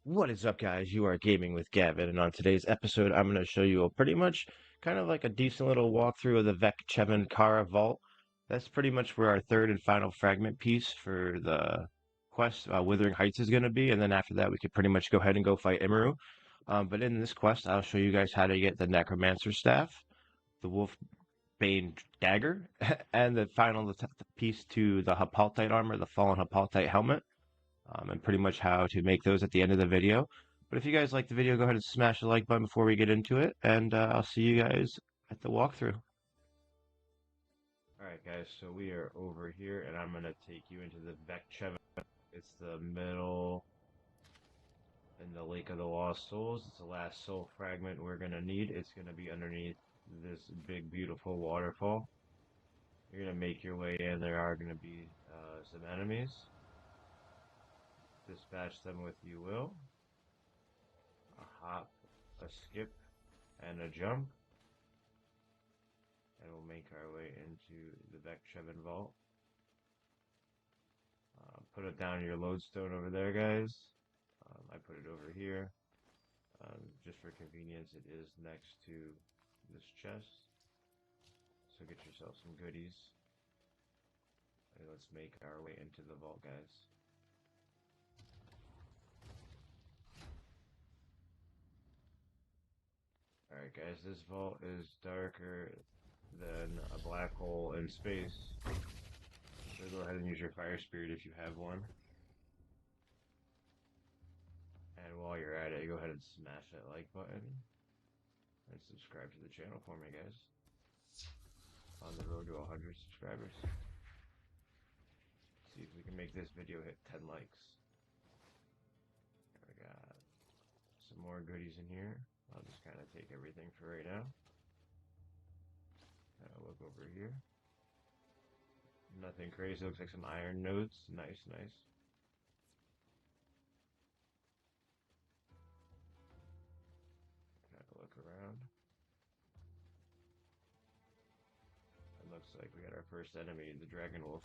What is up, guys? You are gaming with Gavin, and on today's episode, I'm going to show you a pretty much kind of like a decent little walkthrough of the Vekchenven Kara Vault. That's pretty much where our third and final fragment piece for the quest, Withering Heights, is going to be, and then after that, we could pretty much go ahead and go fight Imru. But in this quest, I'll show you guys how to get the Necromancer Staff, the Wolfbane Dagger, and the final piece to the Hapaltite armor, the Fallen Hapaltite Helmet, and pretty much how to make those at the end of the video. But if you guys like the video, go ahead and smash the like button before we get into it, and I'll see you guys at the walkthrough. Alright guys, so we are over here, and I'm going to take you into the Vekchenven. It's the middle in the Lake of the Lost Souls. It's the last soul fragment we're going to need. It's going to be underneath this big, beautiful waterfall. You're going to make your way in. There are going to be some enemies. Dispatch them with you will. A hop, a skip, and a jump. And we'll make our way into the Vekchenven Vault. Put it down your lodestone over there, guys. I put it over here. Just for convenience, it is next to this chest. So get yourself some goodies. And let's make our way into the vault, guys. Alright guys, this vault is darker than a black hole in space. So go ahead and use your fire spirit if you have one. And while you're at it, go ahead and smash that like button. And subscribe to the channel for me, guys. On the road to 100 subscribers. See if we can make this video hit 10 likes. We got some more goodies in here. I'll just kind of take everything for right now. Look over here. Nothing crazy. Looks like some iron nodes. Nice, nice. Kind of look around. It looks like we got our first enemy, the Dragonwild.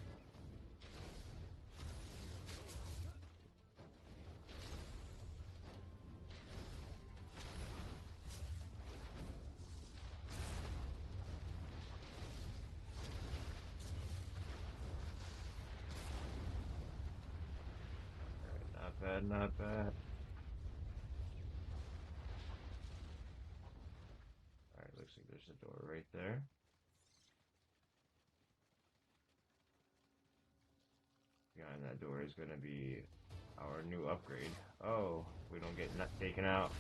Not bad, not bad. Alright, looks like there's a door right there. Behind that door is going to be our new upgrade. Oh, we don't get taken out.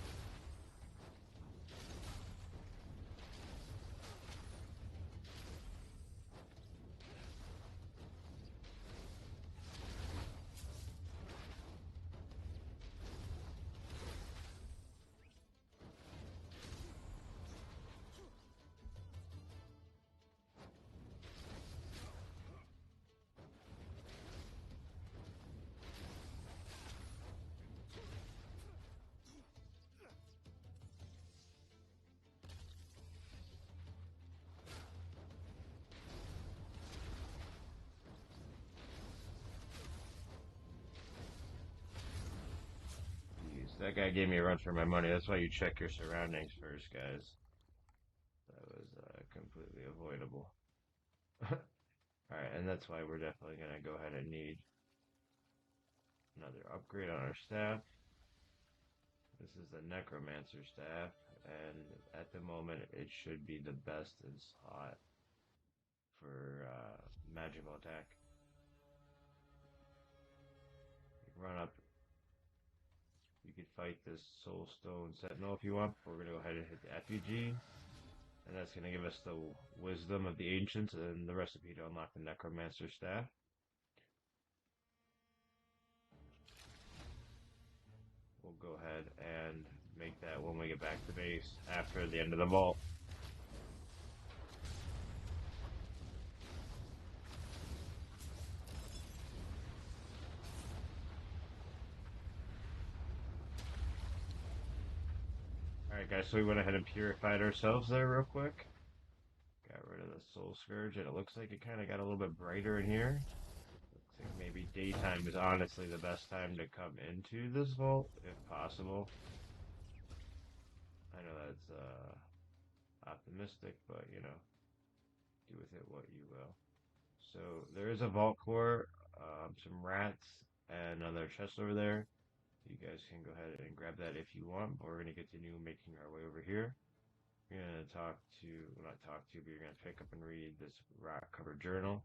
That guy gave me a run for my money. That's why you check your surroundings first, guys. That was completely avoidable. Alright, and that's why we're definitely going to go ahead and need another upgrade on our staff. This is the Necromancer staff, and at the moment it should be the best in slot for magical attack. You can run up. You could fight this Soulstone Sentinel if you want, but we're going to go ahead and hit the effigy. And that's going to give us the Wisdom of the Ancients and the recipe to unlock the Necromancer Staff. We'll go ahead and make that when we get back to base after the end of the vault. Alright guys, so we went ahead and purified ourselves there real quick. Got rid of the Soul Scourge, and it looks like it kind of got a little bit brighter in here. Looks like maybe daytime is honestly the best time to come into this vault, if possible. I know that's optimistic, but you know, do with it what you will. So there is a vault core, some rats, and another chest over there. You guys can go ahead and grab that if you want, but we're going to continue making our way over here. You're going to talk to, well, not talk to, but you're going to pick up and read this rock covered journal.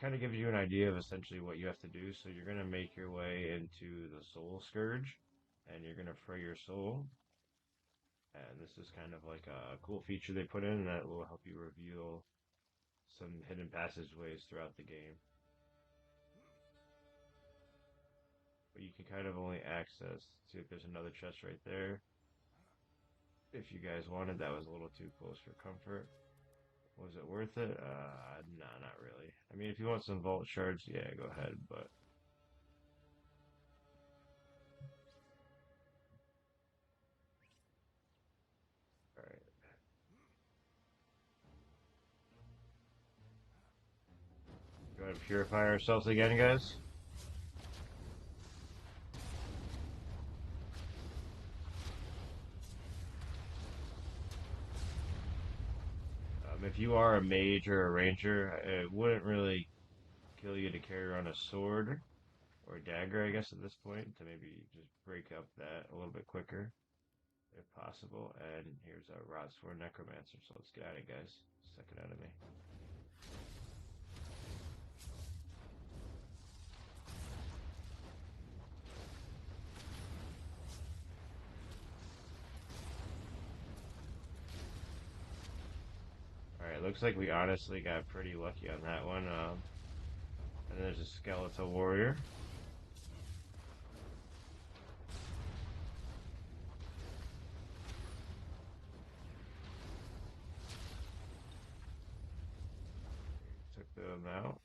Kind of gives you an idea of essentially what you have to do. So you're going to make your way into the Soul Scourge, and you're going to free your soul. And this is kind of like a cool feature they put in that will help you reveal some hidden passageways throughout the game. But you can kind of only access, see if there's another chest right there. If you guys wanted, that was a little too close for comfort. Was it worth it? Nah, not really. I mean, if you want some vault shards, yeah, go ahead, but... Alright. Go ahead and purify ourselves again, guys. If you are a mage or a ranger, it wouldn't really kill you to carry around a sword or a dagger, I guess, at this point, to maybe just break up that a little bit quicker, if possible. And here's a rod sword necromancer, so let's get at it, guys. Suck it out of me. Alright, looks like we honestly got pretty lucky on that one. And there's a skeletal warrior. Took them out.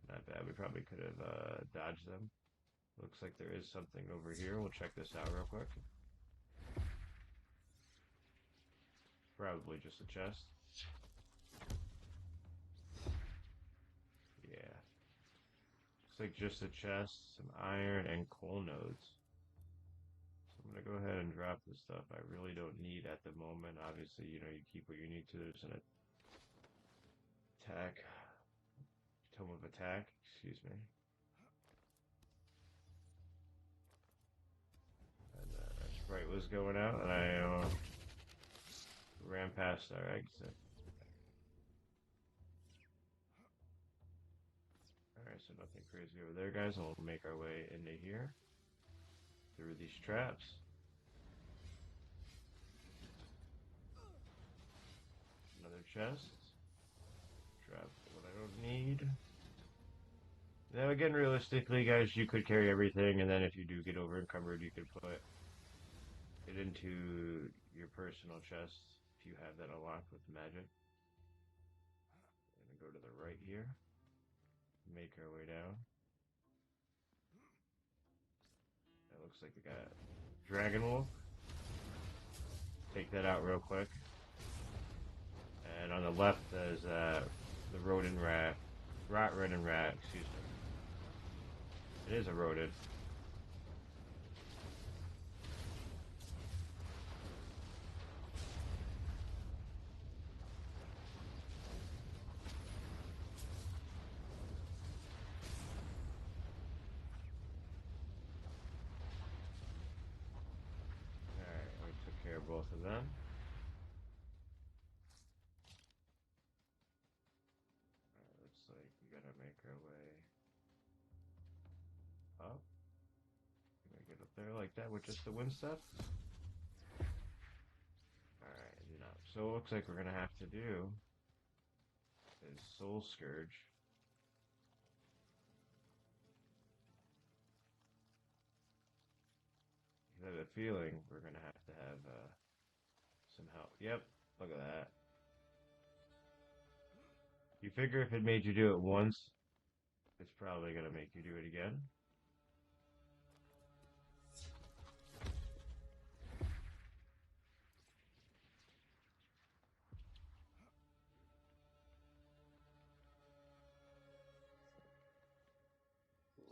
Not bad, we probably could have dodged them. Looks like there is something over here. We'll check this out real quick. Probably just a chest. Yeah. Looks like just a chest, some iron, and coal nodes. So I'm gonna go ahead and drop this stuff I really don't need at the moment. Obviously, you know, you keep what you need to. There's an attack. Tome of attack, excuse me. And Sprite was going out, and I ran past our exit. Alright, so nothing crazy over there, guys. And we'll make our way into here through these traps. Another chest. Drop what I don't need. Now again, realistically, guys, you could carry everything, and then if you do get over encumbered, you could put it into your personal chest if you have that unlocked with magic. I'm gonna go to the right here. Make our way down. That looks like we got Dragonwild. Take that out real quick. And on the left is the rodent rat. Rodent rat, excuse me. It is a rodent. Alright, we took care of both of them. Looks like we gotta make our way up. Can I get up there like that with just the wind stuff? Alright, no. So it looks like we're gonna have to do is Soul Scourge. I have a feeling we're gonna have to have some help. Yep, look at that. You figure if it made you do it once, it's probably gonna make you do it again.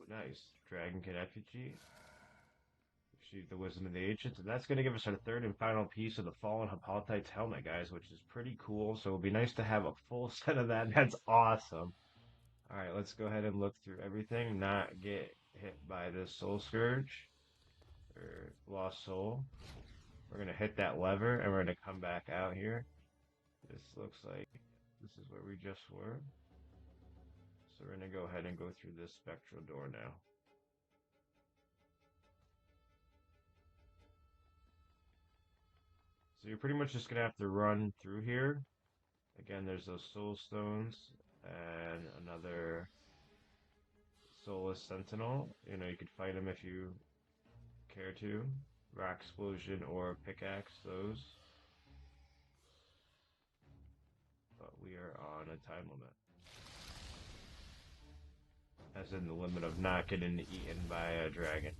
nice. Dragonkin effigy. Shoot the Wisdom of the Ancients. And that's going to give us our third and final piece of the Fallen Hippolyte's helmet, guys, which is pretty cool. So it'll be nice to have a full set of that. That's awesome. All right, let's go ahead and look through everything. Not get hit by this Soul Scourge or Lost Soul. We're going to hit that lever and we're going to come back out here. This looks like this is where we just were. So we're going to go ahead and go through this spectral door now. So you're pretty much just going to have to run through here. Again, there's those soul stones and another soulless sentinel. You know, you could fight him if you care to. Rock explosion or pickaxe those. But we are on a time limit. As in the limit of not getting eaten by a dragon.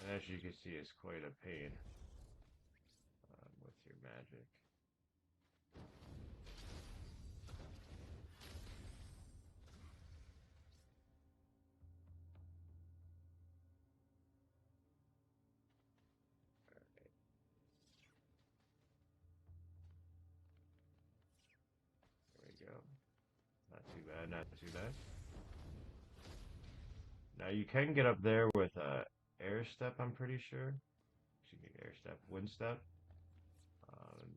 And as you can see, it's quite a pain with your magic. There we go. Not too bad, not too bad. Now you can get up there with air step, I'm pretty sure. You can air step, wind step,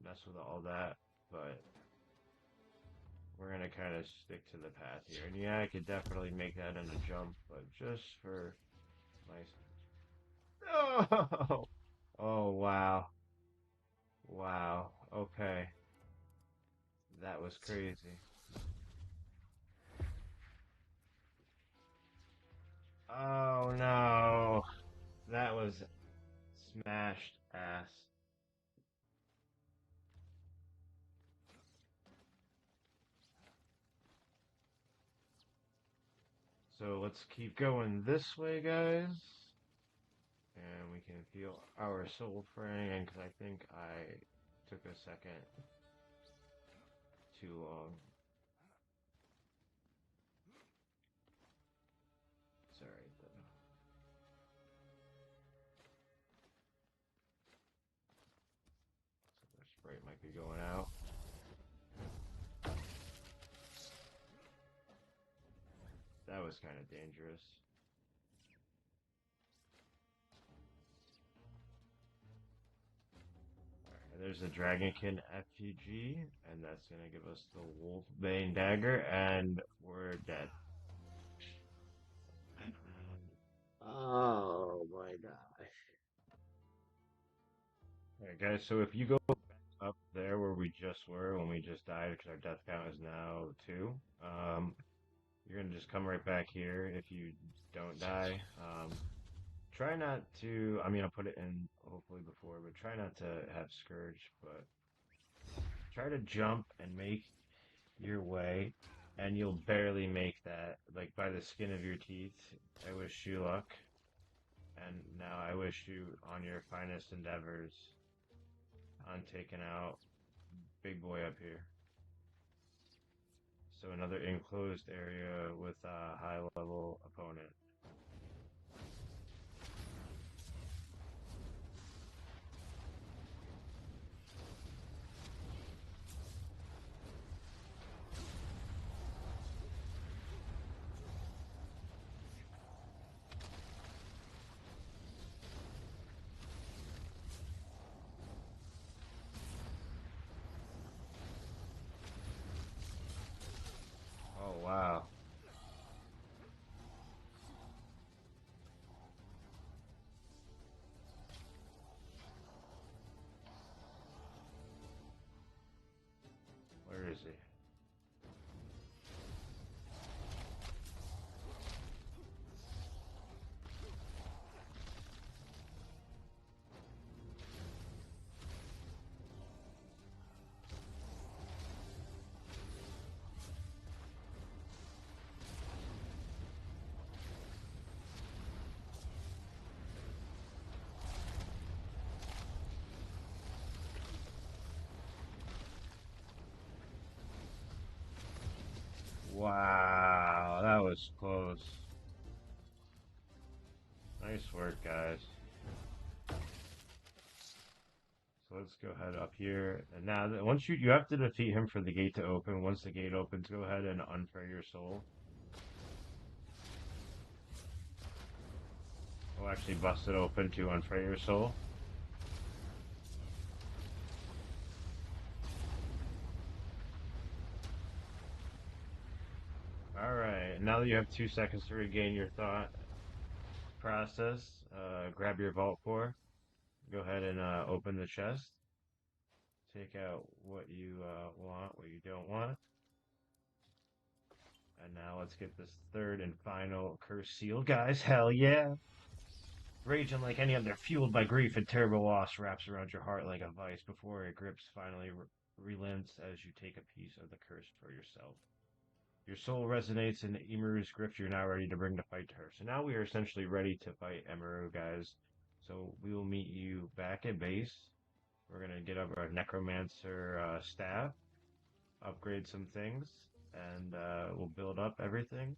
mess with all that, but we're gonna kind of stick to the path here. And yeah, I could definitely make that in a jump, but just for my... Oh! Oh, wow. Wow. Okay. That was crazy. Oh no. That was smashed ass. So let's keep going this way, guys. And we can feel our soul fraying, because I think I took a second too long. It's alright though. So the sprite might be going out. That was kind of dangerous. Alright, there's a Dragonkin FPG, and that's gonna give us the Wolfbane Dagger, and we're dead. Oh my gosh. Alright guys, so if you go back up there where we just were when we just died, because our death count is now 2, you're gonna just come right back here if you don't die. Try not to, I mean, I'll put it in hopefully before, but try not to have Scourge, but try to jump and make your way, and you'll barely make that, like by the skin of your teeth. I wish you luck, and now I wish you on your finest endeavors on taking out big boy up here. So another enclosed area with a high level opponent. Oh wow. Where is he? Wow, that was close. Nice work, guys. So let's go ahead up here. And now, once you have to defeat him for the gate to open. Once the gate opens, go ahead and unfray your soul. We'll actually bust it open to unfray your soul. Alright, now that you have 2 seconds to regain your thought process, grab your vault core. Go ahead and open the chest. Take out what you want, what you don't want. And now let's get this third and final curse seal, guys. Hell yeah! Raging like any other, fueled by grief and terrible loss, wraps around your heart like a vice before it grips finally relents as you take a piece of the curse for yourself. Your soul resonates in Emeru's grip. You're now ready to bring the fight to her. So now we are essentially ready to fight Emeru, guys. So we will meet you back at base. We're going to get up our Necromancer staff, upgrade some things, and we'll build up everything.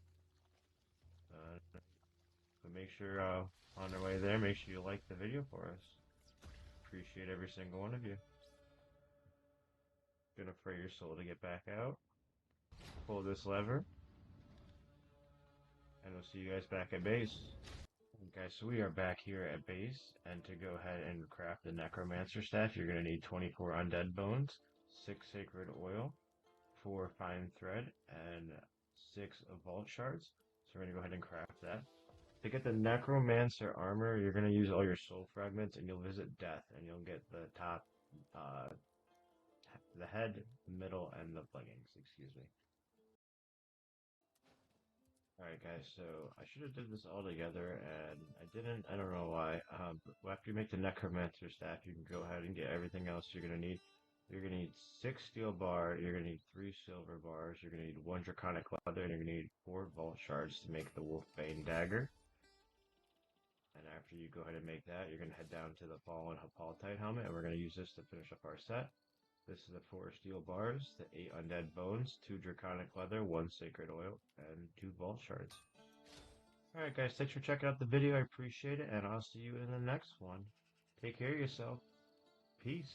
So make sure on our way there, make sure you like the video for us. Appreciate every single one of you. Gonna pray your soul to get back out. Pull this lever. And we'll see you guys back at base. Okay, so we are back here at base, and to go ahead and craft the Necromancer staff, you're going to need 24 undead bones, 6 sacred oil, 4 fine thread, and 6 vault shards. So we're going to go ahead and craft that. To get the Necromancer armor, you're going to use all your soul fragments, and you'll visit death, and you'll get the top, the head, the middle, and the leggings, excuse me. Alright guys, so I should have did this all together, and I didn't. I don't know why. But after you make the Necromancer staff, you can go ahead and get everything else you're going to need. You're going to need 6 steel bar, you're going to need 3 silver bars, you're going to need 1 draconic leather, and you're going to need 4 vault shards to make the Wolfbane dagger. And after you go ahead and make that, you're going to head down to the Fallen Hapaltite helmet, and we're going to use this to finish up our set. This is the 4 steel bars, the 8 undead bones, 2 draconic leather, 1 sacred oil, and 2 vault shards. Alright guys, thanks for checking out the video, I appreciate it, and I'll see you in the next one. Take care of yourself. Peace.